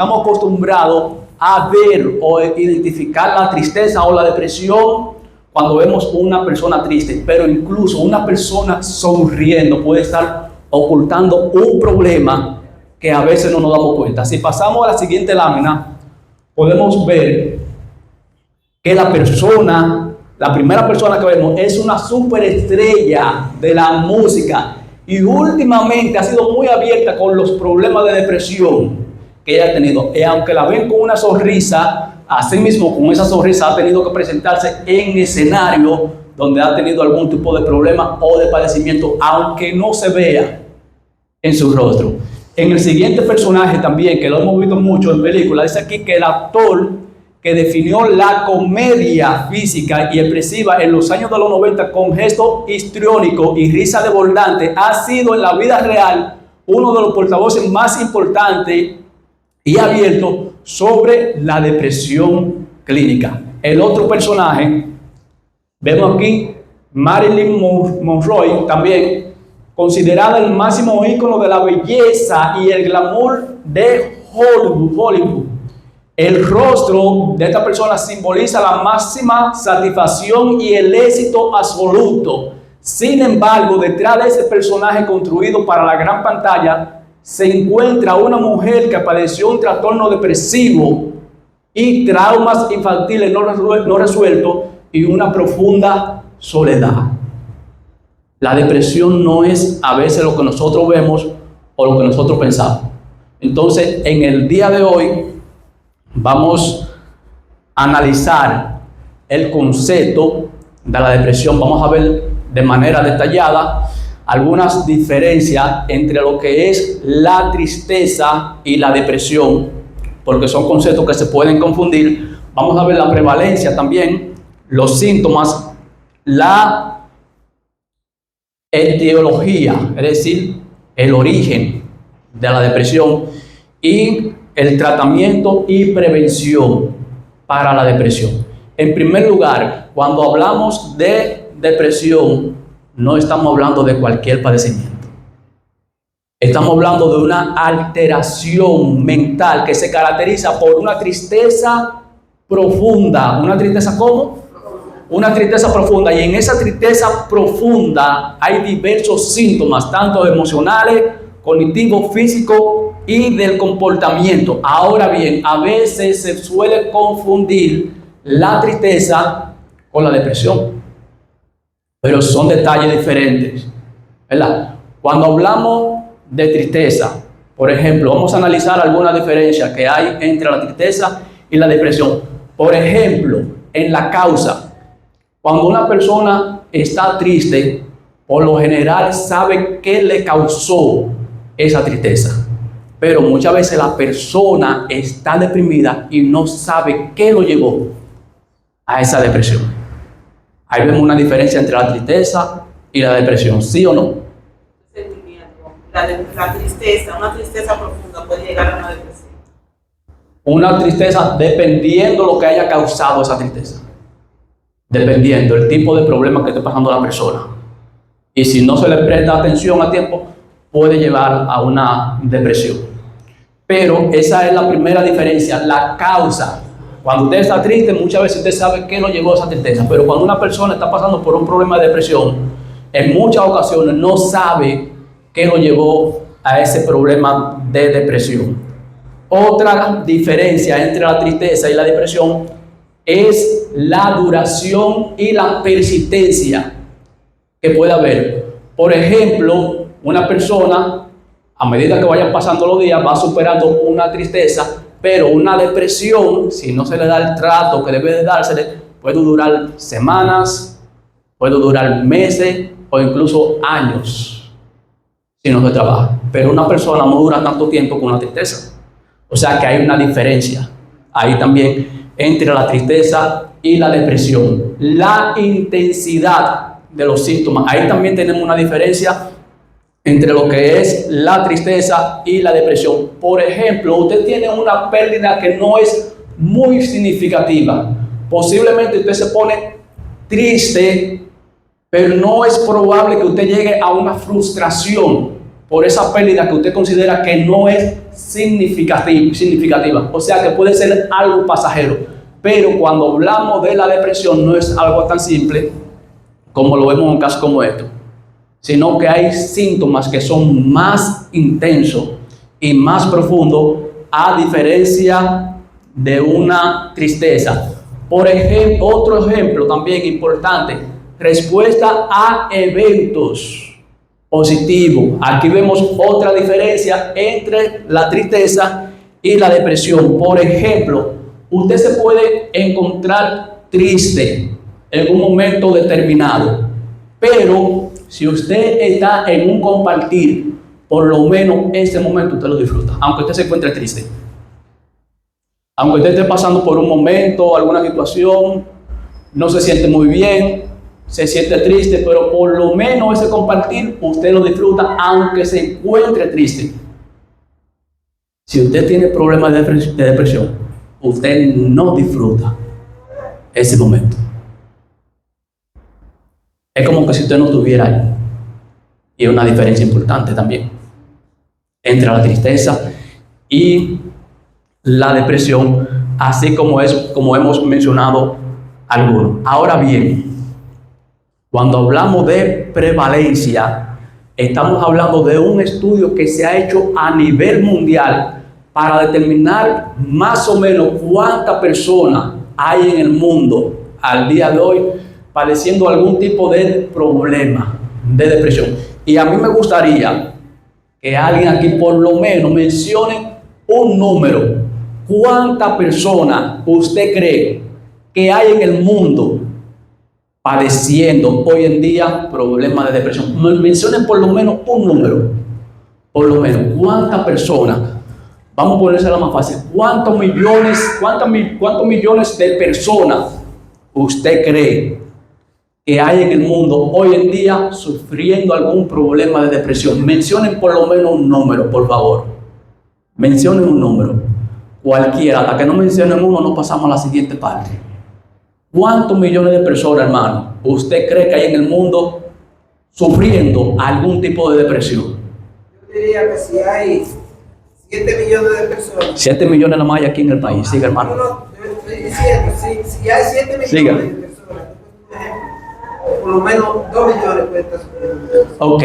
estamos acostumbrados a ver o identificar la tristeza o la depresión cuando vemos una persona triste, pero incluso una persona sonriendo puede estar ocultando un problema que a veces no nos damos cuenta. Si pasamos a la siguiente lámina, podemos ver que la primera persona que vemos es una superestrella de la música y últimamente ha sido muy abierta con los problemas de depresión que ella ha tenido. Y aunque la ven con una sonrisa, así mismo con esa sonrisa ha tenido que presentarse en escenario donde ha tenido algún tipo de problema o de padecimiento, aunque no se vea en su rostro. En el siguiente personaje también, que lo hemos visto mucho en películas, dice aquí que el actor que definió la comedia física y expresiva en los años de los 90 con gesto histriónico y risa desbordante ha sido en la vida real uno de los portavoces más importantes y abiertos sobre la depresión clínica. El otro personaje, vemos aquí Marilyn Monroe, también considerada el máximo ícono de la belleza y el glamour de Hollywood. El rostro de esta persona simboliza la máxima satisfacción y el éxito absoluto. Sin embargo, detrás de ese personaje construido para la gran pantalla, se encuentra una mujer que padeció un trastorno depresivo y traumas infantiles no resueltos y una profunda soledad. La depresión no es a veces lo que nosotros vemos o lo que nosotros pensamos. Entonces, en el día de hoy, vamos a analizar el concepto de la depresión. Vamos a ver de manera detallada algunas diferencias entre lo que es la tristeza y la depresión, porque son conceptos que se pueden confundir. Vamos a ver la prevalencia también, los síntomas, la etiología, es decir, el origen de la depresión y el tratamiento y prevención para la depresión. En primer lugar, cuando hablamos de depresión, no estamos hablando de cualquier padecimiento. Estamos hablando de una alteración mental que se caracteriza por una tristeza profunda. ¿Una tristeza cómo? Una tristeza profunda. Y en esa tristeza profunda hay diversos síntomas, tanto emocionales, cognitivos, físicos y del comportamiento. Ahora bien, a veces se suele confundir la tristeza con la depresión, pero son detalles diferentes, ¿verdad? Cuando hablamos de tristeza, por ejemplo, vamos a analizar algunas diferencias que hay entre la tristeza y la depresión. Por ejemplo, en la causa, cuando una persona está triste, por lo general sabe qué le causó esa tristeza. Pero muchas veces la persona está deprimida y no sabe qué lo llevó a esa depresión. Ahí vemos una diferencia entre la tristeza y la depresión, ¿sí o no? La tristeza, una tristeza profunda puede llegar a una depresión. Una tristeza dependiendo lo que haya causado esa tristeza. Dependiendo el tipo de problema que esté pasando la persona. Y si no se le presta atención a tiempo, puede llevar a una depresión. Pero esa es la primera diferencia, la causa. Cuando usted está triste, muchas veces usted sabe qué lo llevó a esa tristeza, pero cuando una persona está pasando por un problema de depresión, en muchas ocasiones no sabe qué lo llevó a ese problema de depresión. Otra diferencia entre la tristeza y la depresión es la duración y la persistencia que puede haber. Por ejemplo, una persona, a medida que vayan pasando los días, va superando una tristeza, pero una depresión, si no se le da el trato que debe de dársele, puede durar semanas, puede durar meses o incluso años si no se trabaja. Pero una persona no dura tanto tiempo con una tristeza. O sea que hay una diferencia ahí también entre la tristeza y la depresión. La intensidad de los síntomas, ahí también tenemos una diferencia entre lo que es la tristeza y la depresión. Por ejemplo, usted tiene una pérdida que no es muy significativa. Posiblemente usted se pone triste, pero no es probable que usted llegue a una frustración. por esa pérdida que usted considera que no es significativa. O sea, que puede ser algo pasajero. Pero cuando hablamos de la depresión, no es algo tan simple como lo vemos en un caso como esto, sino que hay síntomas que son más intensos y más profundos, a diferencia de una tristeza. Por ejemplo, otro ejemplo también importante, respuesta a eventos positivos. Aquí vemos otra diferencia entre la tristeza y la depresión. Por ejemplo, usted se puede encontrar triste en un momento determinado, pero si usted está en un compartir, por lo menos ese momento usted lo disfruta, aunque usted se encuentre triste. Aunque usted esté pasando por un momento, alguna situación, no se siente muy bien, se siente triste, pero por lo menos ese compartir usted lo disfruta, aunque se encuentre triste. Si usted tiene problemas de depresión, usted no disfruta ese momento. Es como que si usted no estuviera ahí. Y es una diferencia importante también entre la tristeza y la depresión, así como hemos mencionado algunos. Ahora bien, cuando hablamos de prevalencia, estamos hablando de un estudio que se ha hecho a nivel mundial para determinar más o menos cuántas personas hay en el mundo al día de hoy padeciendo algún tipo de problema de depresión. Y a mí me gustaría que alguien aquí por lo menos mencione un número. ¿Cuántas personas usted cree que hay en el mundo padeciendo hoy en día problemas de depresión? Mencionen por lo menos un número. Por lo menos, ¿cuántas personas? Vamos a ponérsela más fácil. ¿Cuántos millones de personas usted cree que hay en el mundo hoy en día sufriendo algún problema de depresión? Mencionen por lo menos un número, por favor. Mencionen un número. Cualquiera. Hasta que no mencionen uno, no pasamos a la siguiente parte. ¿Cuántos millones de personas, hermano, usted cree que hay en el mundo sufriendo algún tipo de depresión? Yo diría que si hay 7 millones de personas. 7 millones nada más hay aquí en el país. Siga, hermano. No, estoy diciendo, si hay 7 millones Siga. de personas, por lo menos 2 millones pueden estar sufriendo. Ok,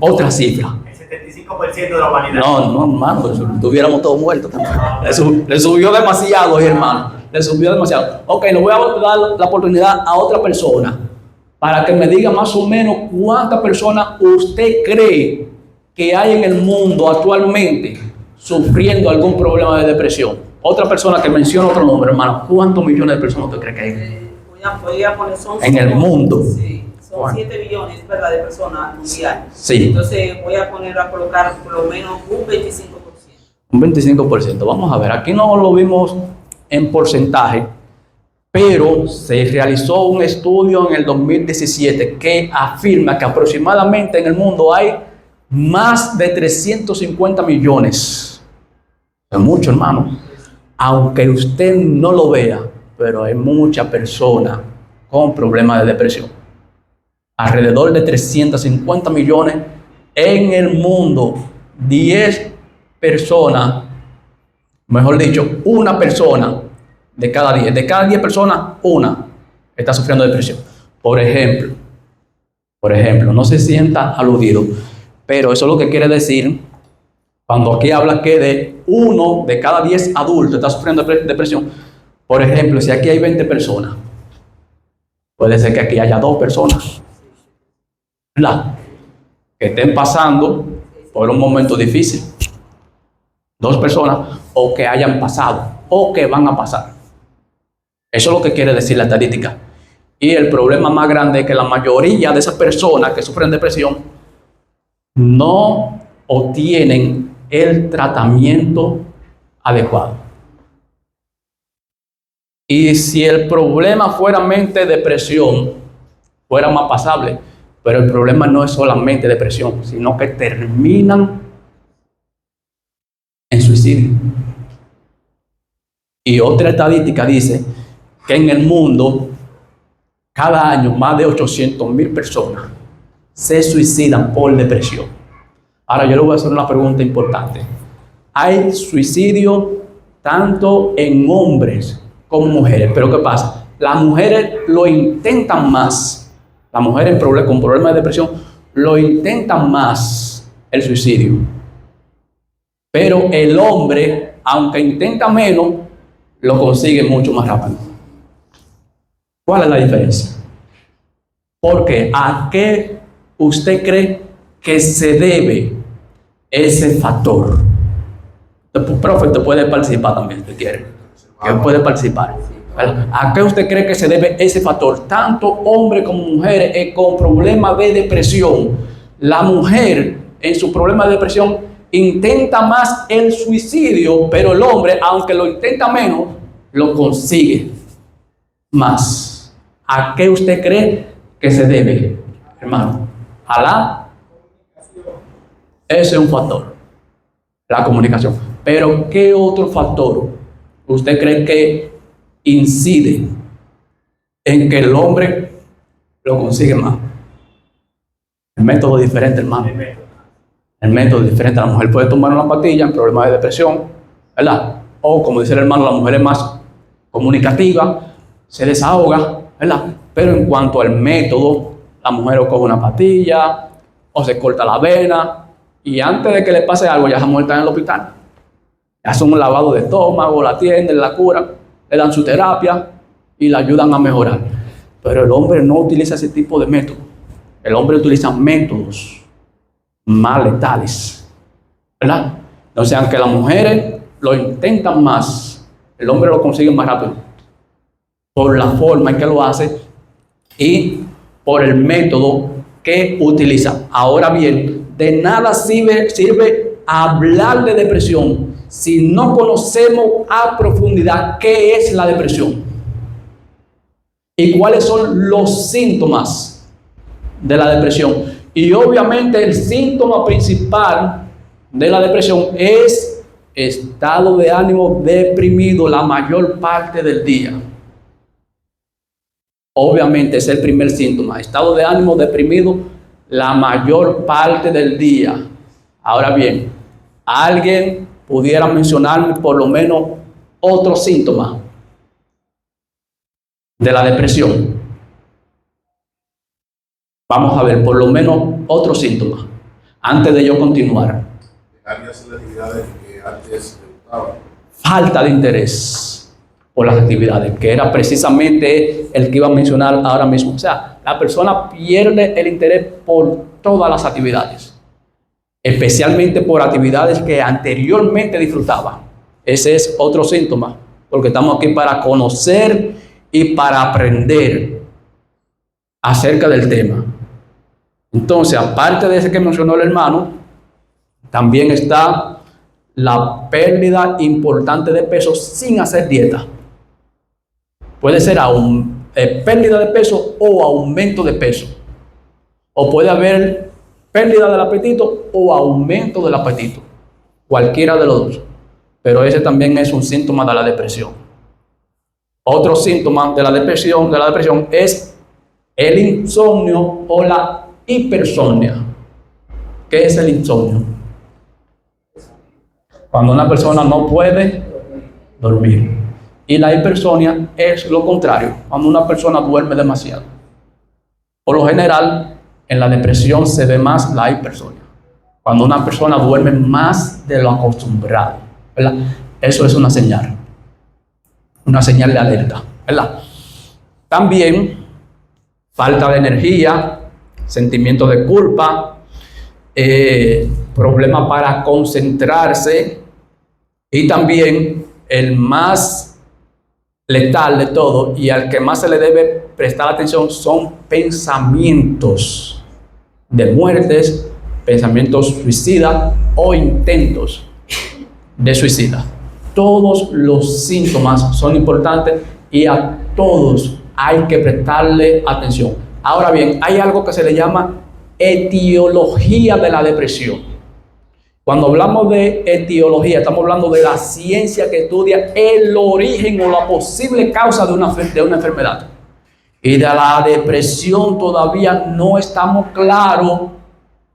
otra cifra. El 75% de la humanidad. No, hermano, pues, estuviéramos todos muertos también. Le subió demasiado, hermano. Le subió demasiado. Ok, le voy a dar la oportunidad a otra persona para que me diga más o menos cuántas personas usted cree que hay en el mundo actualmente sufriendo algún problema de depresión. Otra persona que mencione otro número, hermano. ¿Cuántos millones de personas usted cree que hay? Voy a poner, son En el mundo. Sí, son 7 millones, ¿verdad?, de personas mundiales. Sí. Entonces voy a colocar por lo menos un 25%. Un 25%. Vamos a ver, aquí no lo vimos en porcentaje, pero se realizó un estudio en el 2017 que afirma que aproximadamente en el mundo hay más de 350 millones. Es mucho, hermano. Aunque usted no lo vea, pero hay muchas personas con problemas de depresión. Alrededor de 350 millones en el mundo. 10 personas, mejor dicho, una persona de cada 10. De cada 10 personas, una está sufriendo depresión. Por ejemplo, no se sienta aludido, pero eso es lo que quiere decir cuando aquí habla que de 1 de cada 10 adultos está sufriendo depresión. Por ejemplo, si aquí hay 20 personas, puede ser que aquí haya 2 personas, ¿verdad?, que estén pasando por un momento difícil. 2 personas, o que hayan pasado, o que van a pasar. Eso es lo que quiere decir la estadística. Y el problema más grande es que la mayoría de esas personas que sufren depresión no obtienen el tratamiento adecuado. Y si el problema fuera mente depresión, fuera más pasable. Pero el problema no es solamente depresión, sino que terminan en suicidio. Y otra estadística dice que en el mundo, cada año, más de 800,000 personas se suicidan por depresión. Ahora yo le voy a hacer una pregunta importante. Hay suicidio tanto en hombres como mujeres, pero ¿qué pasa? Las mujeres lo intentan más. Las mujeres con problemas de depresión lo intentan más el suicidio. Pero el hombre, aunque intenta menos, lo consigue mucho más rápido. ¿Cuál es la diferencia? Porque ¿a qué usted cree que se debe ese factor? Profe, usted puede participar también, si quiere. Que puede participar. ¿A qué usted cree que se debe ese factor? Tanto hombres como mujeres con problemas de depresión. La mujer en su problema de depresión intenta más el suicidio, pero el hombre, aunque lo intenta menos, lo consigue más. ¿A qué usted cree que se debe, hermano? A la... Ese es un factor, la comunicación. Pero ¿qué otro factor usted cree que incide en que el hombre lo consigue más? El método es diferente, hermano. El método es diferente. La mujer puede tomar una pastilla en problemas de depresión, ¿verdad? O como dice el hermano, la mujer es más comunicativa, se desahoga, ¿verdad? Pero en cuanto al método, la mujer o coge una pastilla o se corta la vena y antes de que le pase algo ya esa mujer está en el hospital. Hacen un lavado de estómago, la atienden, la curan, le dan su terapia y la ayudan a mejorar. Pero el hombre no utiliza ese tipo de método. El hombre utiliza métodos más letales, ¿verdad? Entonces, aunque las mujeres lo intentan más, el hombre lo consigue más rápido por la forma en que lo hace y por el método que utiliza. Ahora bien, de nada sirve hablar de depresión si no conocemos a profundidad qué es la depresión y cuáles son los síntomas de la depresión. Y obviamente el síntoma principal de la depresión es estado de ánimo deprimido la mayor parte del día. Obviamente es el primer síntoma, estado de ánimo deprimido la mayor parte del día. Ahora bien, ¿alguien pudiera mencionarme por lo menos otro síntoma de la depresión? Vamos a ver por lo menos otro síntoma antes de yo continuar. Dejar de hacer actividades que antes le gustaban. Falta de interés por las actividades, que era precisamente el que iba a mencionar ahora mismo. O sea, la persona pierde el interés por todas las actividades, especialmente por actividades que anteriormente disfrutaba. Ese es otro síntoma, porque estamos aquí para conocer y para aprender acerca del tema. Entonces, aparte de ese que mencionó el hermano, también está la pérdida importante de peso sin hacer dieta. Puede ser pérdida de peso o aumento de peso. O puede haber pérdida del apetito o aumento del apetito. Cualquiera de los dos. Pero ese también es un síntoma de la depresión. Otro síntoma de la depresión es el insomnio o la hipersomnia. ¿Qué es el insomnio? Cuando una persona no puede dormir. Y la hipersomnia es lo contrario, cuando una persona duerme demasiado. Por lo general, en la depresión se ve más la hipersomnia. Cuando una persona duerme más de lo acostumbrado, ¿verdad? Eso es una señal de alerta, ¿verdad? También falta de energía, sentimiento de culpa, problema para concentrarse y también el más letal de todo y al que más se le debe prestar atención son pensamientos de muertes, pensamientos suicidas o intentos de suicida. Todos los síntomas son importantes y a todos hay que prestarle atención. Ahora bien, hay algo que se le llama etiología de la depresión. Cuando hablamos de etiología, estamos hablando de la ciencia que estudia el origen o la posible causa de una enfermedad. Y de la depresión todavía no estamos claros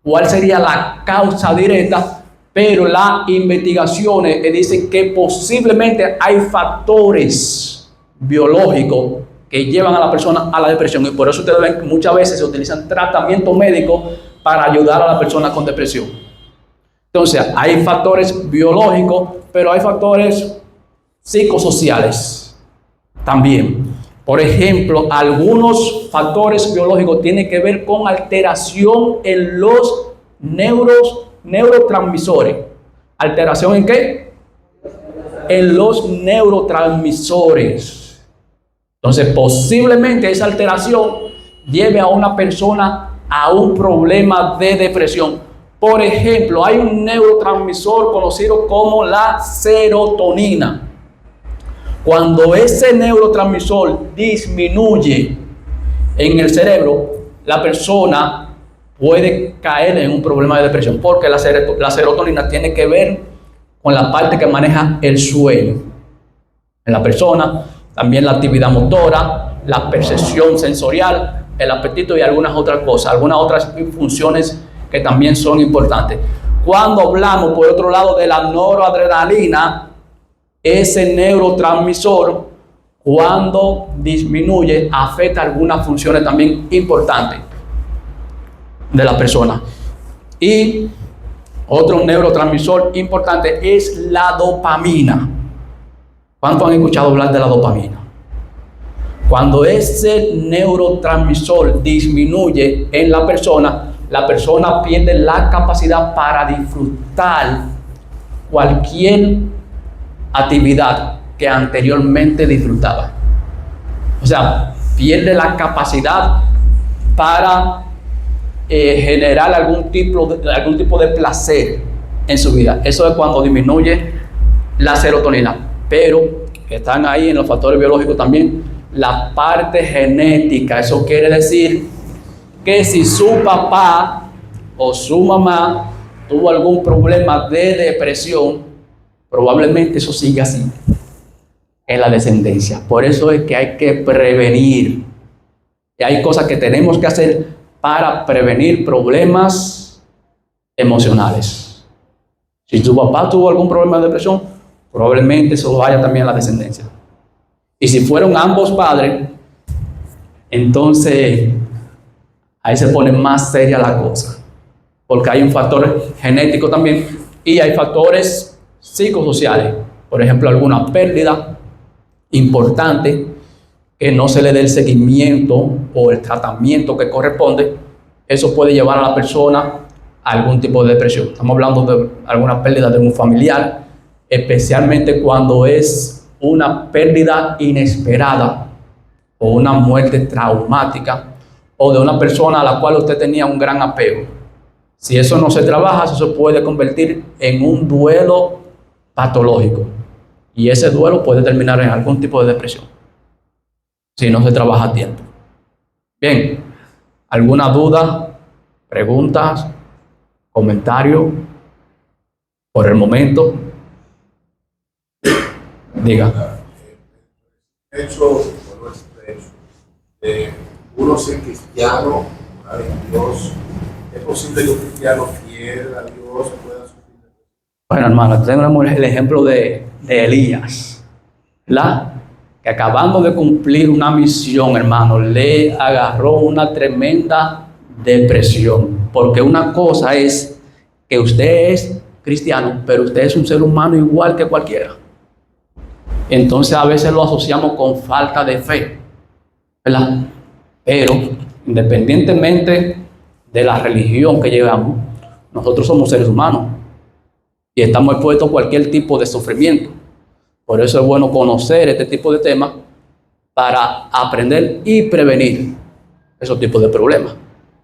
cuál sería la causa directa, pero las investigaciones dicen que posiblemente hay factores biológicos que llevan a la persona a la depresión, y por eso ustedes ven que muchas veces se utilizan tratamientos médicos para ayudar a la persona con depresión. Entonces, hay factores biológicos, pero hay factores psicosociales también. Por ejemplo, algunos factores biológicos tienen que ver con alteración en los neurotransmisores. ¿Alteración en qué? En los neurotransmisores. Entonces, posiblemente esa alteración lleve a una persona a un problema de depresión. Por ejemplo, hay un neurotransmisor conocido como la serotonina. Cuando ese neurotransmisor disminuye en el cerebro, la persona puede caer en un problema de depresión, porque la serotonina tiene que ver con la parte que maneja el sueño en la persona, también la actividad motora, la percepción sensorial, el apetito y algunas otras cosas, algunas otras funciones que también son importantes. Cuando hablamos, por otro lado, de la noradrenalina, ese neurotransmisor, cuando disminuye, afecta algunas funciones también importantes de la persona. Y otro neurotransmisor importante es la dopamina. ¿Cuántos han escuchado hablar de la dopamina? Cuando ese neurotransmisor disminuye en la persona pierde la capacidad para disfrutar cualquier actividad que anteriormente disfrutaba. O sea, pierde la capacidad para generar algún tipo de placer en su vida. Eso es cuando disminuye la serotonina. Pero están ahí en los factores biológicos también la parte genética. Eso quiere decir que si su papá o su mamá tuvo algún problema de depresión, probablemente eso siga así en la descendencia. Por eso es que hay que prevenir. Y hay cosas que tenemos que hacer para prevenir problemas emocionales. Si tu papá tuvo algún problema de depresión, probablemente eso vaya también a la descendencia. Y si fueron ambos padres, entonces ahí se pone más seria la cosa, porque hay un factor genético también y hay factores psicosociales. Por ejemplo, alguna pérdida importante que no se le dé el seguimiento o el tratamiento que corresponde, eso puede llevar a la persona a algún tipo de depresión. Estamos hablando de alguna pérdida de un familiar, especialmente cuando es una pérdida inesperada o una muerte traumática, o de una persona a la cual usted tenía un gran apego. Si eso no se trabaja, eso se puede convertir en un duelo patológico. Y ese duelo puede terminar en algún tipo de depresión, si no se trabaja a tiempo. Bien, ¿alguna duda, preguntas, comentario por el momento? Diga. Uno ser cristiano, orar en Dios, ¿es posible que un cristiano fiel a Dios pueda sufrir? Bueno, hermano, tenemos el ejemplo de Elías, ¿verdad? Que acabando de cumplir una misión, hermano, le agarró una tremenda depresión. Porque una cosa es que usted es cristiano, pero usted es un ser humano igual que cualquiera. Entonces a veces lo asociamos con falta de fe, ¿verdad? Pero independientemente de la religión que llevamos, nosotros somos seres humanos y estamos expuestos a cualquier tipo de sufrimiento. Por eso es bueno conocer este tipo de temas para aprender y prevenir esos tipos de problemas,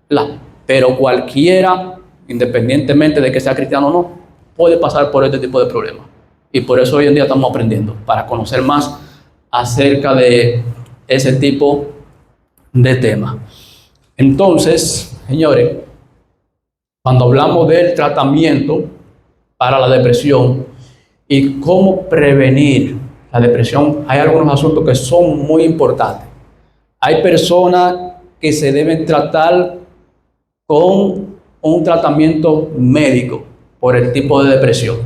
¿verdad? Pero cualquiera, independientemente de que sea cristiano o no, puede pasar por este tipo de problemas. Y por eso hoy en día estamos aprendiendo, para conocer más acerca de ese tipo de temas. Entonces, señores, cuando hablamos del tratamiento para la depresión y cómo prevenir la depresión, hay algunos asuntos que son muy importantes. Hay personas que se deben tratar con un tratamiento médico por el tipo de depresión,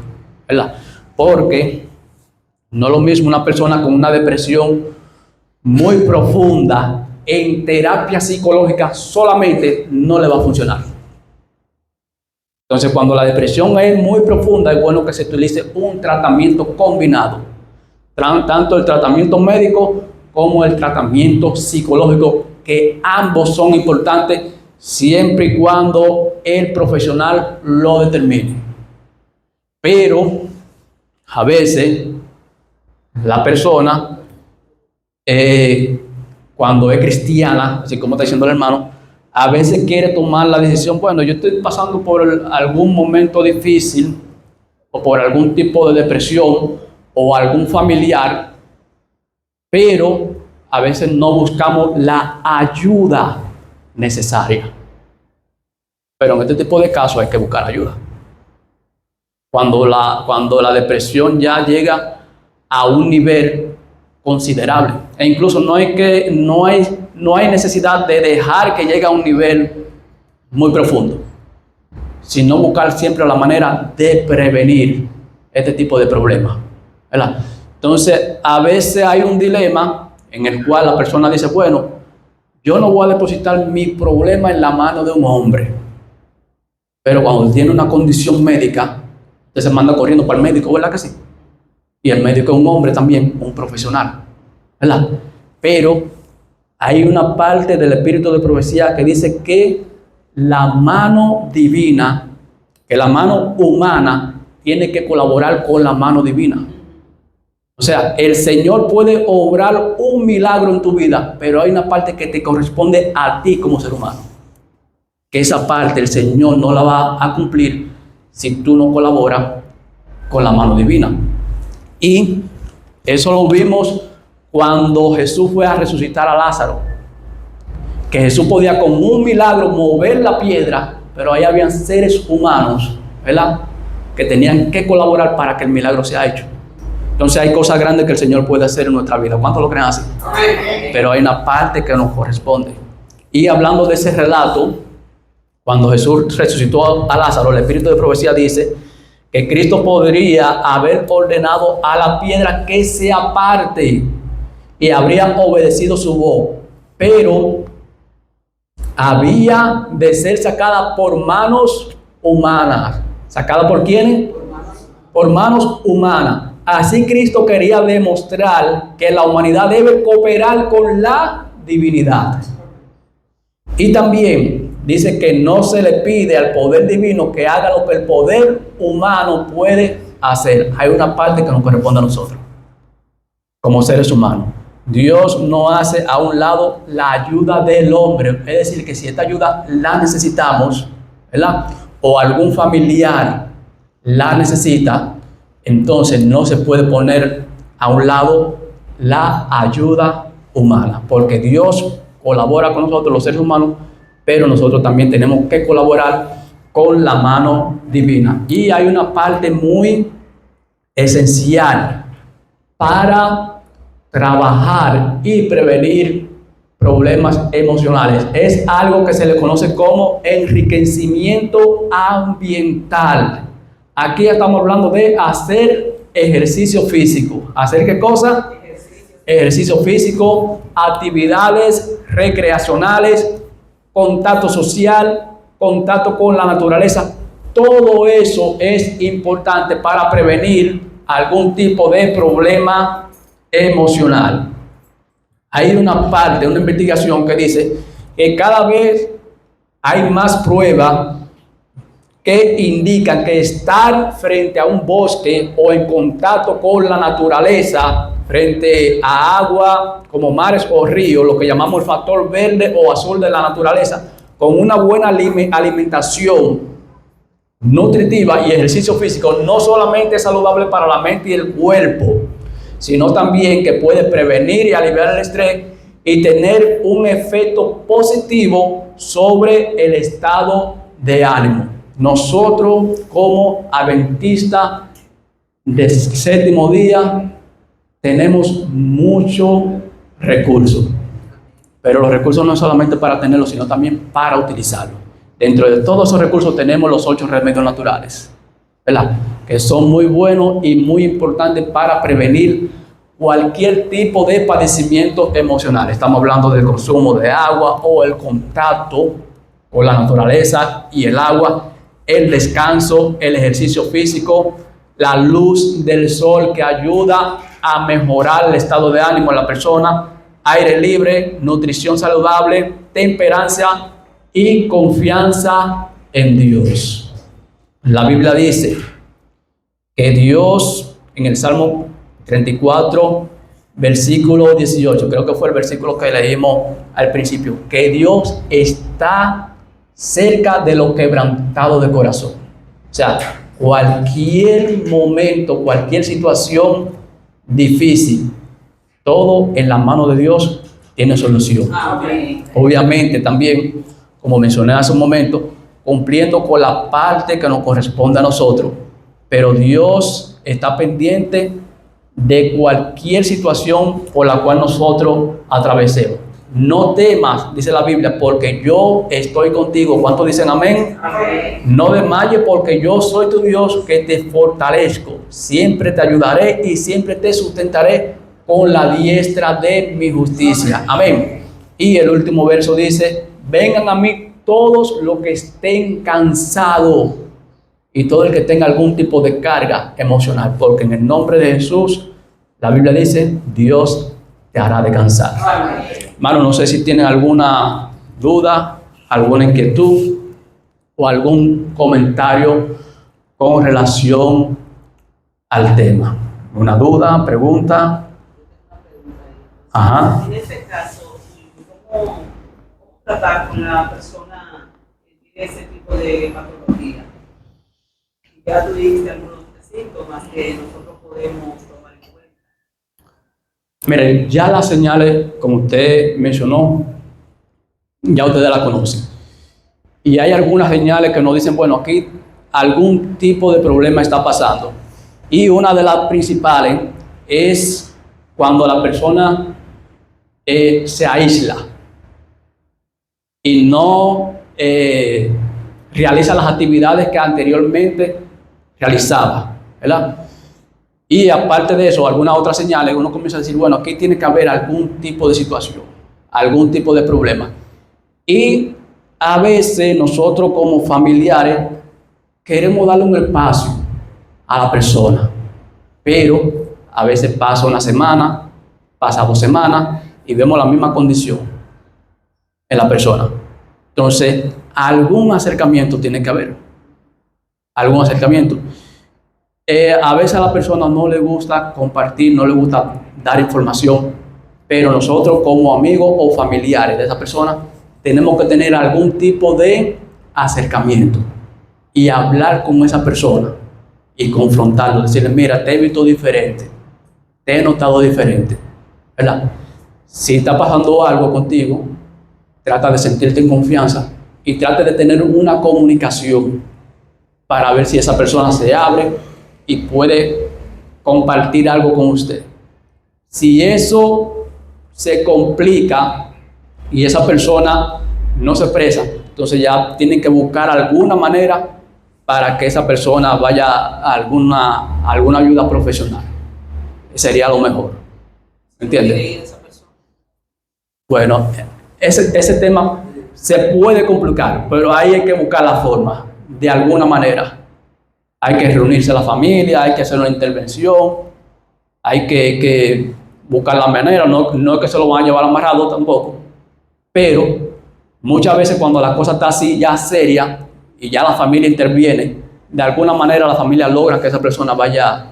¿verdad? Porque no es lo mismo una persona con una depresión muy profunda, en terapia psicológica solamente no le va a funcionar. Entonces, cuando la depresión es muy profunda, es bueno que se utilice un tratamiento combinado, tanto el tratamiento médico como el tratamiento psicológico, que ambos son importantes siempre y cuando el profesional lo determine. Pero a veces la persona, cuando es cristiana, así como está diciendo el hermano, a veces quiere tomar la decisión, bueno, yo estoy pasando por algún momento difícil o por algún tipo de depresión o algún familiar, pero a veces no buscamos la ayuda necesaria. Pero en este tipo de casos hay que buscar ayuda. Cuando la depresión ya llega a un nivel considerable, e incluso no hay necesidad de dejar que llegue a un nivel muy profundo, sino buscar siempre la manera de prevenir este tipo de problemas, ¿verdad? Entonces, a veces hay un dilema en el cual la persona dice, bueno, yo no voy a depositar mi problema en la mano de un hombre, pero cuando tiene una condición médica, usted se manda corriendo para el médico, ¿verdad que sí? Y el médico es un hombre también, un profesional, ¿verdad? Pero hay una parte del espíritu de profecía que dice que la mano divina, que la mano humana tiene que colaborar con la mano divina. O sea, el Señor puede obrar un milagro en tu vida, pero hay una parte que te corresponde a ti como ser humano. Que esa parte el Señor no la va a cumplir si tú no colaboras con la mano divina. Y eso lo vimos cuando Jesús fue a resucitar a Lázaro. Que Jesús podía con un milagro mover la piedra, pero ahí habían seres humanos, ¿verdad?, que tenían que colaborar para que el milagro sea hecho. Entonces hay cosas grandes que el Señor puede hacer en nuestra vida. ¿Cuántos lo creen así? Pero hay una parte que nos corresponde. Y hablando de ese relato, cuando Jesús resucitó a Lázaro, el espíritu de profecía dice que Cristo podría haber ordenado a la piedra que se aparte y habría obedecido su voz, pero había de ser sacada por manos humanas. ¿Sacada por quiénes? Por manos humanas. Así Cristo quería demostrar que la humanidad debe cooperar con la divinidad. Y también dice que no se le pide al poder divino que haga lo que el poder humano puede hacer. Hay una parte que nos corresponde a nosotros, como seres humanos. Dios no hace a un lado la ayuda del hombre. Es decir, que si esta ayuda la necesitamos, ¿verdad?, o algún familiar la necesita, entonces no se puede poner a un lado la ayuda humana, porque Dios colabora con nosotros, los seres humanos, pero nosotros también tenemos que colaborar con la mano divina. Y hay una parte muy esencial para trabajar y prevenir problemas emocionales. Es algo que se le conoce como enriquecimiento ambiental. Aquí estamos hablando de hacer ejercicio físico. ¿Hacer qué cosa? Ejercicio físico, actividades recreacionales, contacto social, contacto con la naturaleza. Todo eso es importante para prevenir algún tipo de problema emocional. Hay una parte, una investigación que dice que cada vez hay más pruebas que indican que estar frente a un bosque o en contacto con la naturaleza, frente a agua como mares o ríos, lo que llamamos el factor verde o azul de la naturaleza, con una buena alimentación nutritiva y ejercicio físico, no solamente es saludable para la mente y el cuerpo, sino también que puede prevenir y aliviar el estrés y tener un efecto positivo sobre el estado de ánimo. Nosotros, como adventistas del séptimo día, tenemos muchos recursos, pero los recursos no es solamente para tenerlos, sino también para utilizarlos. dentro de todos esos recursos tenemos los 8 remedios naturales, ¿verdad? Que son muy buenos y muy importantes para prevenir cualquier tipo de padecimiento emocional. Estamos hablando del consumo de agua o el contacto con la naturaleza y el agua, el descanso, el ejercicio físico, la luz del sol que ayuda a mejorar el estado de ánimo de la persona, aire libre, nutrición saludable, temperancia y confianza en Dios. La Biblia dice que Dios, en el Salmo 34, versículo 18, creo que fue el versículo que leímos al principio, que Dios está cerca de los quebrantados de corazón. O sea, cualquier momento, cualquier situación difícil, todo en la mano de Dios tiene solución. Obviamente también, como mencioné hace un momento, cumpliendo con la parte que nos corresponde a nosotros, pero Dios está pendiente de cualquier situación por la cual nosotros atravesemos. No temas, dice la Biblia, porque yo estoy contigo. ¿Cuántos dicen amén? Amén. No desmayes, porque yo soy tu Dios que te fortalezco. Siempre te ayudaré y siempre te sustentaré con la diestra de mi justicia. Amén. Y el último verso dice, vengan a mí todos los que estén cansados y todo el que tenga algún tipo de carga emocional, porque en el nombre de Jesús, la Biblia dice, Dios te hará descansar. Hermano, no sé si tienen alguna duda, alguna inquietud o algún comentario con relación al tema. ¿Una duda, pregunta? Ajá. En este caso, ¿cómo tratar con la persona que tiene ese tipo de patología? Ya tú dijiste algunos síntomas que nosotros podemos tomar en cuenta. Miren, ya las señales, como usted mencionó, ya ustedes las conocen. Y hay algunas señales que nos dicen, bueno, aquí algún tipo de problema está pasando. Y una de las principales es cuando la persona se aísla y no realiza las actividades que anteriormente realizaba, ¿verdad? Y aparte de eso, algunas otras señales, uno comienza a decir, bueno, aquí tiene que haber algún tipo de situación, algún tipo de problema. Y a veces nosotros como familiares queremos darle un espacio a la persona, pero a veces pasa una semana, pasa 2 semanas y vemos la misma condición en la persona. Entonces, algún acercamiento tiene que haber. Algún acercamiento. A veces a la persona no le gusta compartir, no le gusta dar información, pero nosotros como amigos o familiares de esa persona tenemos que tener algún tipo de acercamiento y hablar con esa persona y confrontarlo, decirle, mira, te he visto diferente, te he notado diferente, ¿verdad? Si está pasando algo contigo, trata de sentirte en confianza y trata de tener una comunicación para ver si esa persona se abre y puede compartir algo con usted. Si eso se complica y esa persona no se expresa, entonces ya tienen que buscar alguna manera para que esa persona vaya a alguna ayuda profesional. Sería lo mejor. ¿Entiendes? Bueno, ese tema se puede complicar, pero ahí hay que buscar la forma, de alguna manera. Hay que reunirse la familia, hay que hacer una intervención, hay que buscar la manera, no es que se lo van a llevar amarrado tampoco, pero muchas veces cuando la cosa está así ya seria y ya la familia interviene, de alguna manera la familia logra que esa persona vaya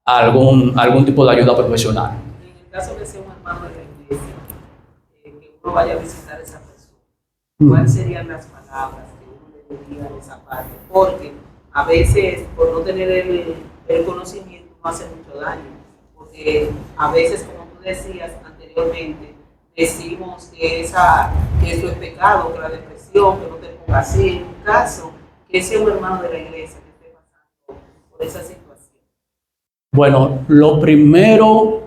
a algún tipo de ayuda profesional. En el caso de ser un hermano de la iglesia, que uno vaya a visitar a esa persona, ¿cuáles serían las palabras que uno le diría de esa parte? Porque a veces, por no tener el conocimiento, no hace mucho daño. Porque a veces, como tú decías anteriormente, decimos que eso es pecado, que la depresión, que no te pongas así. En un caso, que sea un hermano de la iglesia que esté pasando por esa situación. Bueno, lo primero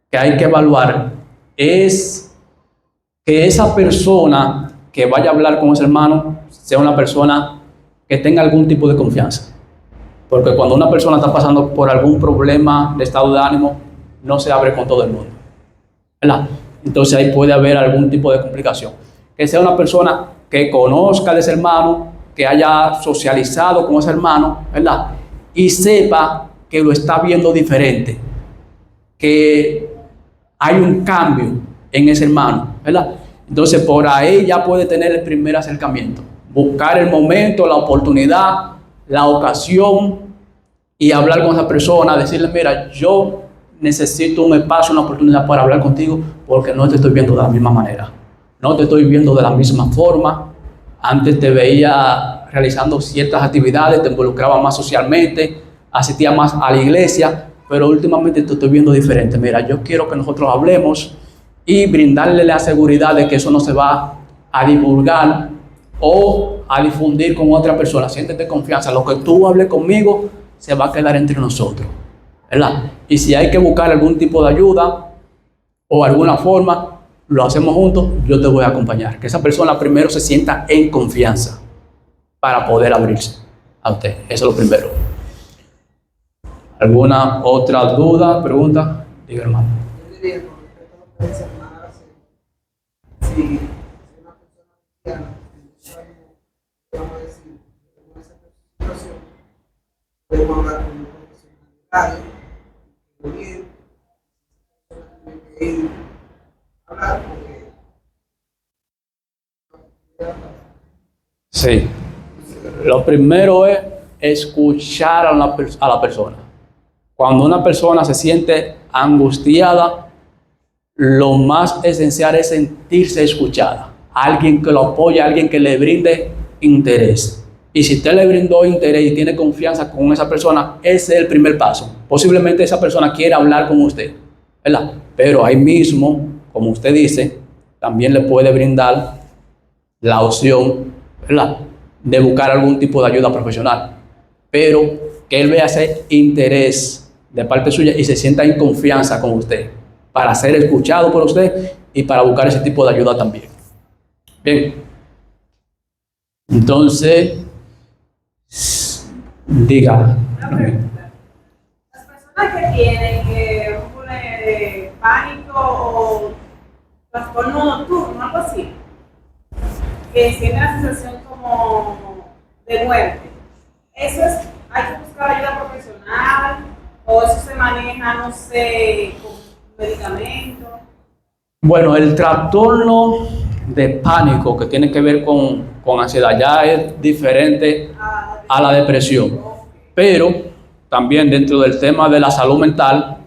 que hay que evaluar es que esa persona que vaya a hablar con ese hermano sea una persona que tenga algún tipo de confianza. Porque cuando una persona está pasando por algún problema de estado de ánimo, no se abre con todo el mundo, ¿verdad? Entonces ahí puede haber algún tipo de complicación. Que sea una persona que conozca de ese hermano, que haya socializado con ese hermano, ¿verdad? Y sepa que lo está viendo diferente, que hay un cambio en ese hermano, ¿verdad? Entonces por ahí ya puede tener el primer acercamiento, buscar el momento, la oportunidad, la ocasión y hablar con esa persona, decirle, mira, yo necesito un espacio, una oportunidad para hablar contigo porque no te estoy viendo de la misma manera, no te estoy viendo de la misma forma. Antes te veía realizando ciertas actividades, te involucraba más socialmente, asistía más a la iglesia, pero últimamente te estoy viendo diferente. Mira, yo quiero que nosotros hablemos y brindarle la seguridad de que eso no se va a divulgar o a difundir con otra persona. Siéntete confianza, lo que tú hables conmigo se va a quedar entre nosotros, ¿verdad? Y si hay que buscar algún tipo de ayuda o alguna forma, lo hacemos juntos, yo te voy a acompañar. Que esa persona primero se sienta en confianza para poder abrirse a usted. Eso es lo primero. ¿Alguna otra duda, pregunta? Diga, hermano. Yo diría con respecto a lo que dice hermana Araceli, si una persona cristiana, vamos a decir, en esa situación, podemos hablar con un profesional de área, bien, tiene que ir a hablar porque Sí. Lo primero es escuchar a la persona. Cuando una persona se siente angustiada, lo más esencial es sentirse escuchada. Alguien que lo apoye, alguien que le brinde interés. Y si usted le brindó interés y tiene confianza con esa persona, ese es el primer paso. Posiblemente esa persona quiera hablar con usted, ¿verdad? Pero ahí mismo, como usted dice, también le puede brindar la opción, ¿verdad?, de buscar algún tipo de ayuda profesional. Pero que él vea ese interés de parte suya y se sienta en confianza con usted para ser escuchado por usted y para buscar ese tipo de ayuda también. Bien. Entonces, diga. Una pregunta. Las personas que tienen pánico o trastorno nocturno, algo así, que sienten la sensación como de muerte, eso es, hay que buscar ayuda profesional o eso se maneja, no sé, con medicamentos. Bueno, el trastorno de pánico que tiene que ver con ansiedad ya es diferente a la depresión, pero también dentro del tema de la salud mental,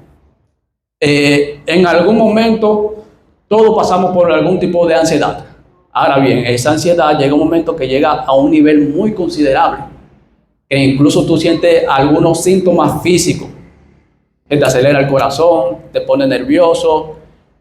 en algún momento todos pasamos por algún tipo de ansiedad. Ahora bien, esa ansiedad llega un momento que llega a un nivel muy considerable, que incluso tú sientes algunos síntomas físicos, que te acelera el corazón, te pone nervioso,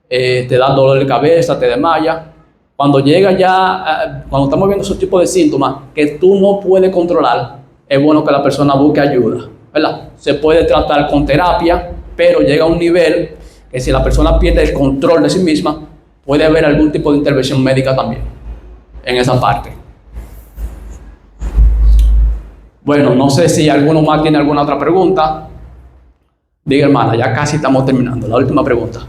te da dolor de cabeza, te desmaya. Cuando llega ya, cuando estamos viendo esos tipos de síntomas que tú no puedes controlar, es bueno que la persona busque ayuda, ¿verdad? Se puede tratar con terapia, pero llega a un nivel que si la persona pierde el control de sí misma, puede haber algún tipo de intervención médica también en esa parte. Bueno, no sé si alguno más tiene alguna otra pregunta. Diga, hermana, ya casi estamos terminando. La última pregunta.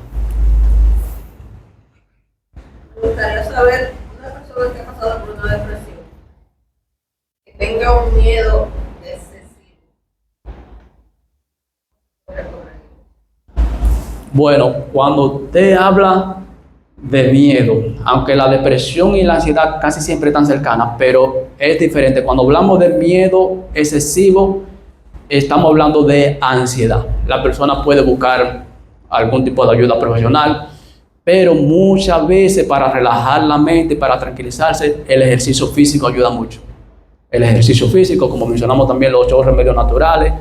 Me gustaría saber, una persona que ha pasado por una depresión, que tenga un miedo excesivo. Bueno, cuando usted habla de miedo, aunque la depresión y la ansiedad casi siempre están cercanas, pero es diferente. Cuando hablamos de miedo excesivo, estamos hablando de ansiedad. La persona puede buscar algún tipo de ayuda profesional, pero muchas veces para relajar la mente, para tranquilizarse, el ejercicio físico ayuda mucho. El ejercicio físico, como mencionamos también los 8 remedios naturales,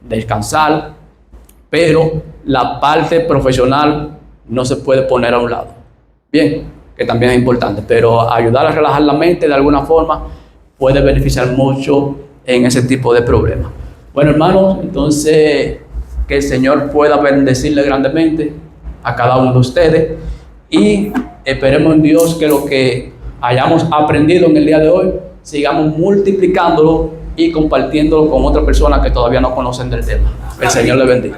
descansar, pero la parte profesional no se puede poner a un lado. Bien, que también es importante, pero ayudar a relajar la mente de alguna forma puede beneficiar mucho en ese tipo de problemas. Bueno, hermanos, entonces que el Señor pueda bendecirle grandemente a cada uno de ustedes y esperemos en Dios que lo que hayamos aprendido en el día de hoy, sigamos multiplicándolo y compartiéndolo con otras personas que todavía no conocen del tema. El Señor le bendiga.